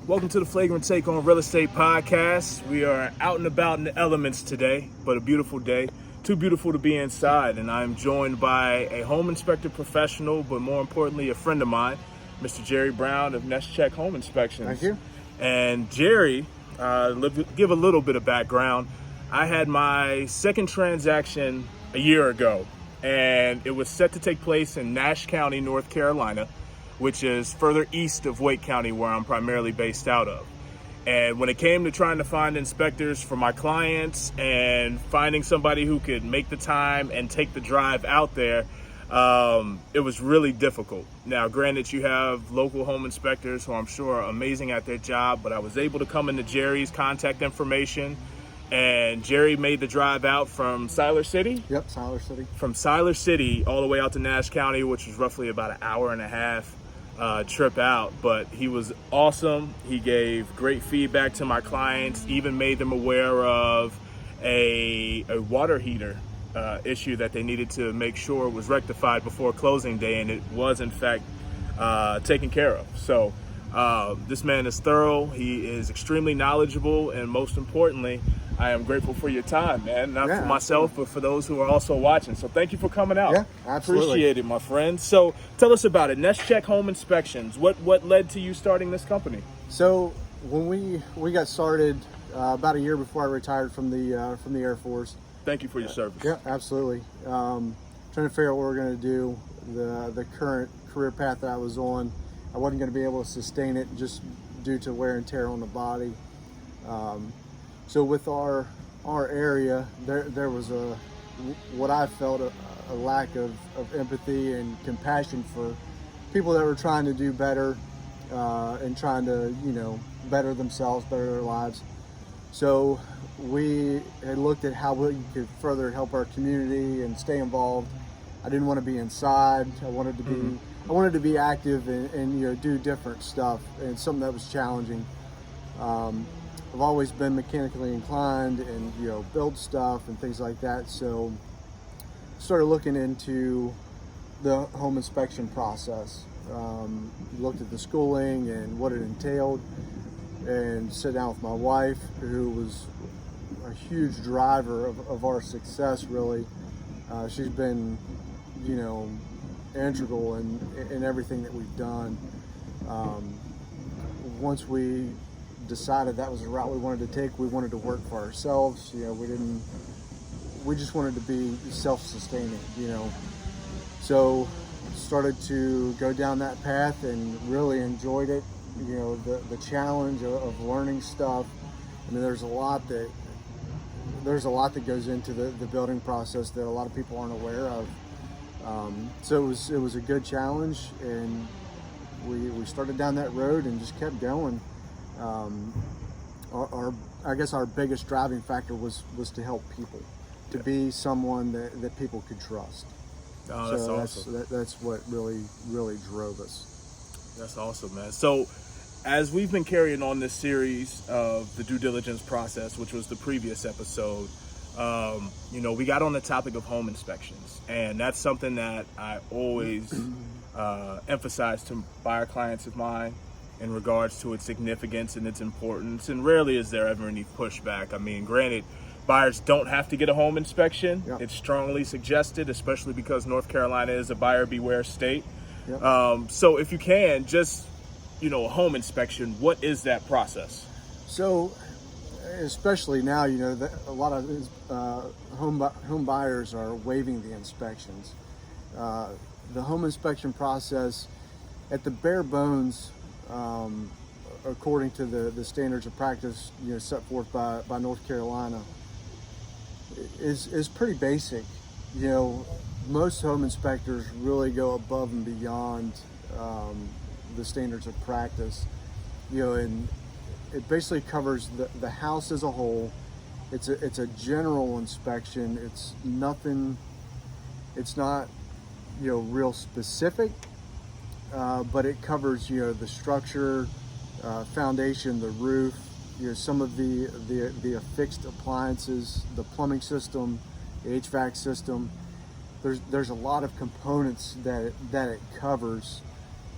Welcome to the Flagrant Take on Real Estate Podcast. We are out and about in the elements today, but a beautiful day. Too beautiful to be inside, and I'm joined by a home inspector professional, but more importantly, a friend of mine, Mr. Jerry Brown of Nest Check Home Inspections. Thank you. And Jerry, give a little bit of background. I had my second transaction a year ago, and it was set to take place in Nash County, North Carolina, which is further east of Wake County, where I'm primarily based out of. And when it came to trying to find inspectors for my clients and finding somebody who could make the time and take the drive out there, it was really difficult. Now, granted, you have local home inspectors who I'm sure are amazing at their job, but I was able to come into Jerry's contact information, and Jerry made the drive out from Siler City? Yep, Siler City. From Siler City all the way out to Nash County, which was roughly about an hour and a half trip out. But he was awesome. He gave great feedback to my clients, even made them aware of a water heater issue that they needed to make sure was rectified before closing day, and it was in fact taken care of. So this man is thorough, he is extremely knowledgeable, and most importantly, I am grateful for your time, man. Not for myself, but for those who are also watching. So thank you for coming out. Yeah, absolutely. Appreciate it, my friend. So tell us about it. Nest Check Home Inspections. What led to you starting this company? So when we got started about a year before I retired from the Air Force. Thank you for your service. Yeah, absolutely. Trying to figure out what we're going to do. The current career path that I was on, I wasn't going to be able to sustain it just due to wear and tear on the body. So with our area, there was what I felt a lack of empathy and compassion for people that were trying to do better and trying to, better themselves, better their lives. So we had looked at how we could further help our community and stay involved. I didn't want to be inside. I wanted to be active and do different stuff, and something that was challenging. I've always been mechanically inclined and build stuff and things like that. So started looking into the home inspection process. Looked at the schooling and what it entailed, and sat down with my wife, who was a huge driver of our success, really. She's been integral in everything that we've done. Once we decided that was the route we wanted to take, we wanted to work for ourselves. We just wanted to be self-sustaining, So started to go down that path and really enjoyed it. The challenge of learning stuff. I mean, there's a lot that goes into the building process that a lot of people aren't aware of. So it was a good challenge, and we started down that road and just kept going. I guess our biggest driving factor was to help people, to be someone that people could trust. Oh, that's awesome. That's what really drove us. That's awesome, man. So as we've been carrying on this series of the due diligence process, which was the previous episode, we got on the topic of home inspections, and that's something that I always emphasize to buyer clients of mine in regards to its significance and its importance. And rarely is there ever any pushback. I mean, granted, buyers don't have to get a home inspection. Yep. It's strongly suggested, especially because North Carolina is a buyer beware state. Yep. So if you can, just, a home inspection, what is that process? So, especially now, that a lot of home buyers are waiving the inspections. The home inspection process, at the bare bones, according to the standards of practice, set forth by North Carolina, is pretty basic. Most home inspectors really go above and beyond the standards of practice, and it basically covers the house as a whole. It's a general inspection. It's nothing. It's not real specific, but it covers the structure, foundation, the roof, some of the affixed appliances, the plumbing system, the HVAC system. There's a lot of components that it covers,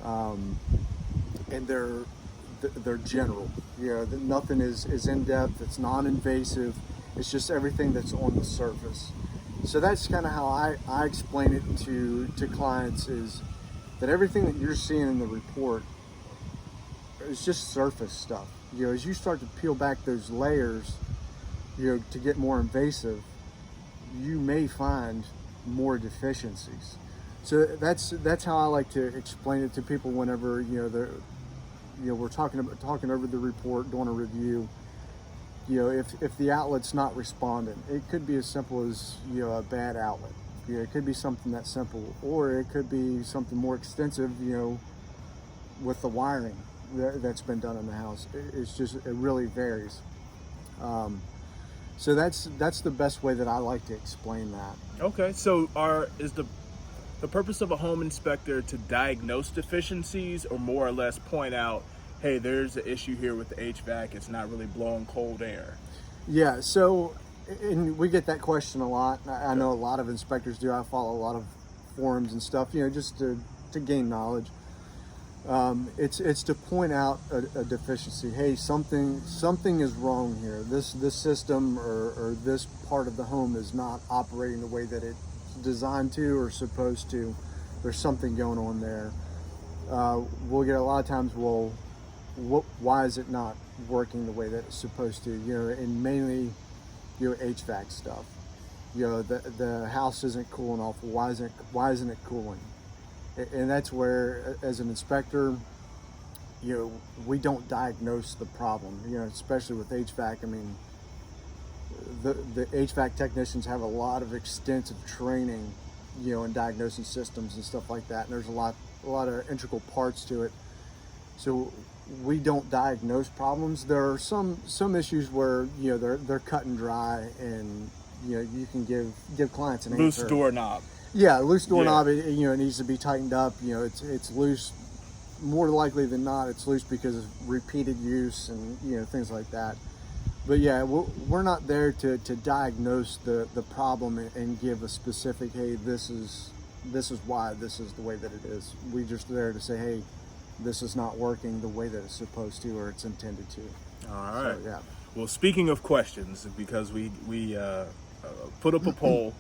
and they're general. Nothing is in depth. It's non-invasive. It's just everything that's on the surface. So that's kind of how I explain it to clients, is that everything that you're seeing in the report is just surface stuff. As you start to peel back those layers, to get more invasive, you may find more deficiencies. So that's how I like to explain it to people whenever we're talking over the report, doing a review. If the outlet's not responding, it could be as simple as a bad outlet. It could be something that simple, or it could be something more extensive. With the wiring that's been done in the house, it really varies. So that's the best way that I like to explain that. Okay, so is the purpose of a home inspector to diagnose deficiencies, or more or less point out, hey, there's an issue here with the HVAC, it's not really blowing cold air? Yeah, so, and we get that question a lot. I know a lot of inspectors do. I follow a lot of forums and stuff, just to gain knowledge. It's to point out a deficiency. Hey, something is wrong here. This system or this part of the home is not operating the way that it's designed to or supposed to. There's something going on there. We'll get a lot of times, well, why is it not working the way that it's supposed to? And mainly, HVAC stuff. The house isn't cooling off. Why isn't it cooling? And that's where, as an inspector, we don't diagnose the problem. Especially with HVAC. I mean, the HVAC technicians have a lot of extensive training, in diagnosing systems and stuff like that. And there's a lot of integral parts to it. So we don't diagnose problems. There are some issues where they're cut and dry, and you can give clients an loose answer. Doorknob. Yeah, loose doorknob. Yeah. It needs to be tightened up. It's loose. More likely than not, it's loose because of repeated use and things like that. But yeah, we're not there to diagnose the problem and give a specific, hey, this is why this is the way that it is. We're just there to say, hey, this is not working the way that it's supposed to or it's intended to. All right. So, yeah. Well, speaking of questions, because we put up a poll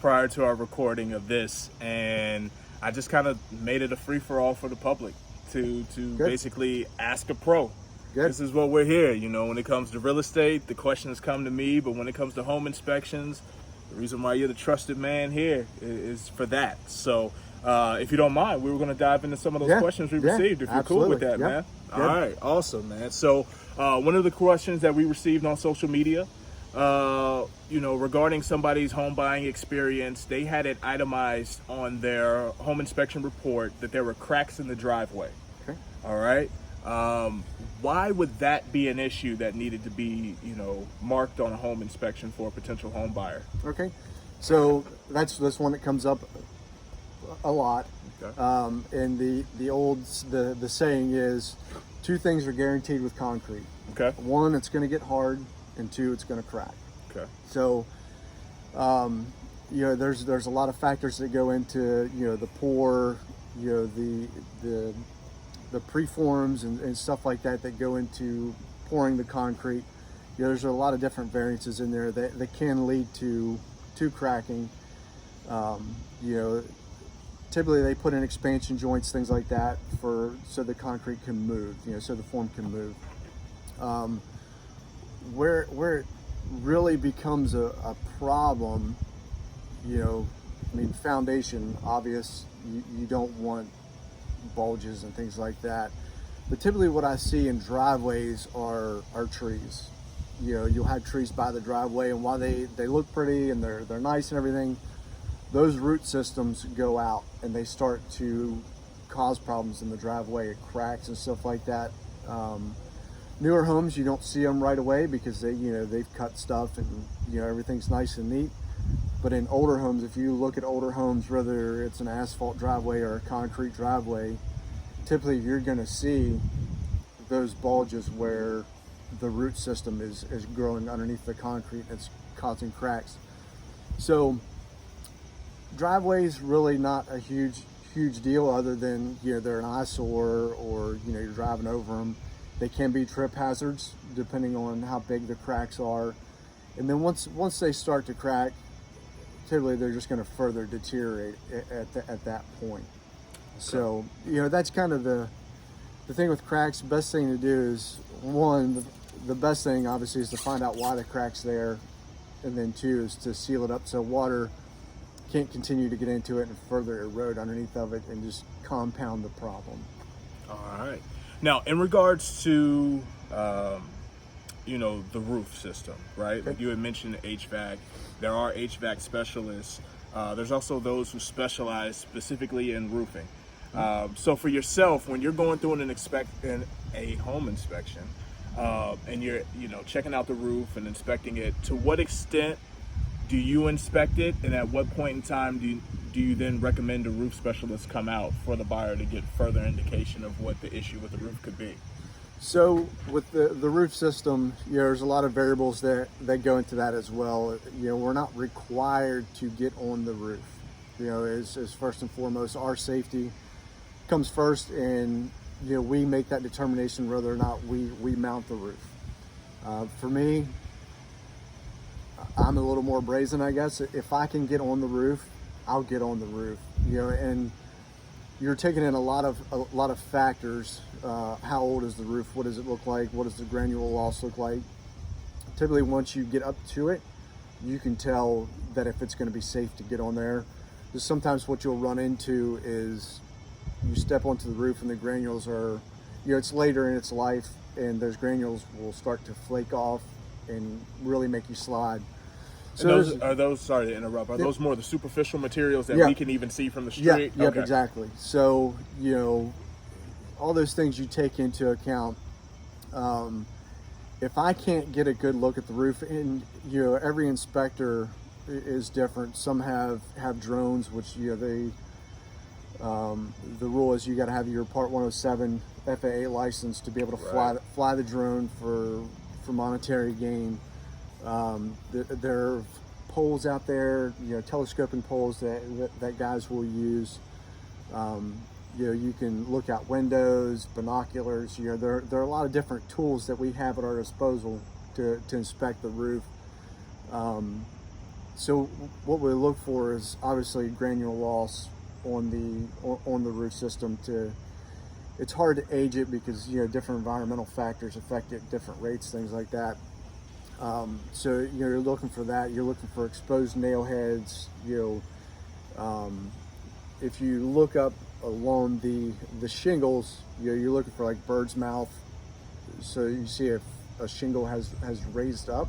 prior to our recording of this, and I just kind of made it a free-for-all for the public to basically ask a pro. Good. This is what we're here. When it comes to real estate, the questions come to me, but when it comes to home inspections, the reason why you're the trusted man here is for that. So if you don't mind, we were going to dive into some of those questions we received, if you're cool with that, man. All right, awesome, man. So one of the questions that we received on social media, regarding somebody's home buying experience, they had it itemized on their home inspection report that there were cracks in the driveway. Okay. All right. Why would that be an issue that needed to be, marked on a home inspection for a potential home buyer? Okay. So that's one that comes up a lot. Okay. And the saying is, two things are guaranteed with concrete. Okay. One, it's going to get hard, and two, it's going to crack. Okay. So, there's a lot of factors that go into, the pour, the preforms and stuff like that go into pouring the concrete. There's a lot of different variances in there that can lead to cracking. Typically they put in expansion joints, things like that, so the concrete can move, so the form can move. Where it really becomes a problem, foundation, obvious, you don't want bulges and things like that. But typically what I see in driveways are trees. You'll have trees by the driveway, and while they look pretty and they're nice and everything, those root systems go out and they start to cause problems in the driveway. It cracks and stuff like that. Newer homes, you don't see them right away because they've cut stuff and everything's nice and neat. But in older homes, if you look at older homes, whether it's an asphalt driveway or a concrete driveway, typically you're going to see those bulges where the root system is growing underneath the concrete and it's causing cracks. So driveways really not a huge deal, other than they're an eyesore or you're driving over them They can be trip hazards depending on how big the cracks are. And then once they start to crack, typically they're just going to further deteriorate at that point. Okay. So, that's kind of the thing with cracks. The best thing to do is, one, the best thing obviously is to find out why the crack's there, and then two is to seal it up so water can't continue to get into it and further erode underneath of it and just compound the problem. All right. Now, in regards to, the roof system, right? Okay. Like you had mentioned HVAC. There are HVAC specialists. There's also those who specialize specifically in roofing. So for yourself, when you're going through a home inspection, and you're, checking out the roof and inspecting it, to what extent do you inspect it, and at what point in time do you then recommend a roof specialist come out for the buyer to get further indication of what the issue with the roof could be? So with the roof system, there's a lot of variables that go into that as well. We're not required to get on the roof. As first and foremost, our safety comes first, and we make that determination whether or not we mount the roof. For me, I'm a little more brazen, I guess. If I can get on the roof, I'll get on the roof. And you're taking in a lot of factors. How old is the roof? What does it look like? What does the granule loss look like? Typically, once you get up to it, you can tell that if it's going to be safe to get on there. Just sometimes what you'll run into is you step onto the roof and the granules are, it's later in its life, and those granules will start to flake off and really make you slide. So are those, sorry to interrupt, are those more the superficial materials that we can even see from the street? Yeah, okay. Exactly. So, all those things you take into account. If I can't get a good look at the roof, and every inspector is different. Some have drones, which the rule is you got to have your Part 107 FAA license to be able to fly the drone for monetary gain. There are poles out there, telescoping poles that guys will use. You can look out windows, binoculars. There are a lot of different tools that we have at our disposal to inspect the roof. So what we look for is obviously granule loss on the roof system. It's hard to age it because different environmental factors affect it at different rates, things like that. So you're looking for that. You're looking for exposed nail heads. If you look up along the shingles, you're looking for like bird's mouth. So you see if a shingle has raised up,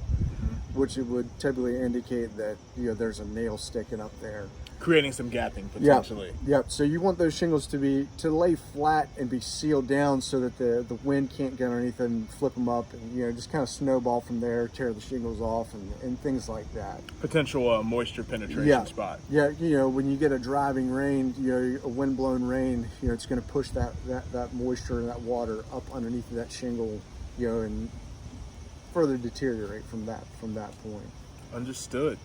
which it would typically indicate that there's a nail sticking up there, creating some gapping potentially. Yep. So you want those shingles to lay flat and be sealed down so that the wind can't get underneath and flip them up, and just kind of snowball from there, tear the shingles off, and things like that. Potential moisture penetration spot. Yeah. When you get a driving rain, a wind-blown rain, it's going to push that moisture and that water up underneath that shingle, and further deteriorate from that point. Understood.